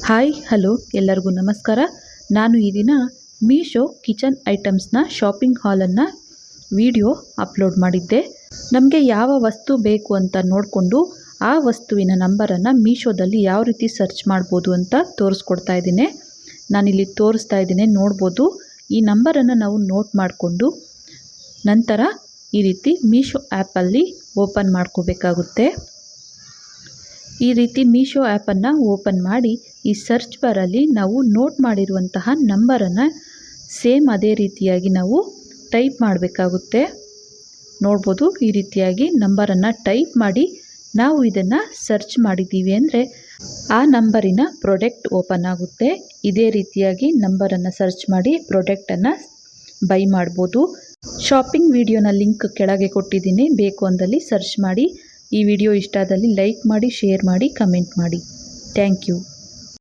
Hi hello ಎಲ್ಲರಿಗೂ ನಮಸ್ಕಾರ. ನಾನು ಈ ದಿನ ಮೀಶೋ ಕಿಚನ್ ಐಟಮ್ಸ್ನ ಶಾಪಿಂಗ್ ಹಾಲನ್ನು ವಿಡಿಯೋ ಅಪ್ಲೋಡ್ ಮಾಡಿದ್ದೆ. ನಮಗೆ ಯಾವ ವಸ್ತು ಬೇಕು ಅಂತ ನೋಡಿಕೊಂಡು ಆ ವಸ್ತುವಿನ ನಂಬರನ್ನು ಮೀಶೋದಲ್ಲಿ ಯಾವ ರೀತಿ ಸರ್ಚ್ ಮಾಡ್ಬೋದು ಅಂತ ತೋರಿಸ್ಕೊಡ್ತಾ ಇದ್ದೀನಿ. ನಾನಿಲ್ಲಿ ತೋರಿಸ್ತಾ ಇದ್ದೀನಿ, ನೋಡ್ಬೋದು. ಈ ನಂಬರನ್ನು ನಾವು ನೋಟ್ ಮಾಡಿಕೊಂಡು ನಂತರ ಈ ರೀತಿ ಮೀಶೋ ಆ್ಯಪಲ್ಲಿ ಓಪನ್ ಮಾಡ್ಕೋಬೇಕಾಗುತ್ತೆ. ಈ ರೀತಿ ಮೀಶೋ ಆ್ಯಪನ್ನು ಓಪನ್ ಮಾಡಿ ಈ ಸರ್ಚ್ ಬಾರಲ್ಲಿ ನಾವು ನೋಟ್ ಮಾಡಿರುವಂತಹ ನಂಬರನ್ನು ಸೇಮ್ ಅದೇ ರೀತಿಯಾಗಿ ನಾವು ಟೈಪ್ ಮಾಡಬೇಕಾಗುತ್ತೆ. ನೋಡ್ಬೋದು, ಈ ರೀತಿಯಾಗಿ ನಂಬರನ್ನು ಟೈಪ್ ಮಾಡಿ ನಾವು ಇದನ್ನು ಸರ್ಚ್ ಮಾಡಿದ್ದೀವಿ ಅಂದರೆ ಆ ನಂಬರಿನ ಪ್ರಾಡಕ್ಟ್ ಓಪನ್ ಆಗುತ್ತೆ. ಇದೇ ರೀತಿಯಾಗಿ ನಂಬರನ್ನು ಸರ್ಚ್ ಮಾಡಿ ಪ್ರಾಡಕ್ಟನ್ನು ಬೈ ಮಾಡ್ಬೋದು. ಶಾಪಿಂಗ್ ವಿಡಿಯೋನ ಲಿಂಕ್ ಕೆಳಗೆ ಕೊಟ್ಟಿದ್ದೀನಿ, ಬೇಕು ಅಂದಲ್ಲಿ ಸರ್ಚ್ ಮಾಡಿ. ಈ ವಿಡಿಯೋ ಇಷ್ಟ ಆದಲ್ಲಿ ಲೈಕ್ ಮಾಡಿ, ಶೇರ್ ಮಾಡಿ, ಕಮೆಂಟ್ ಮಾಡಿ. Thank you.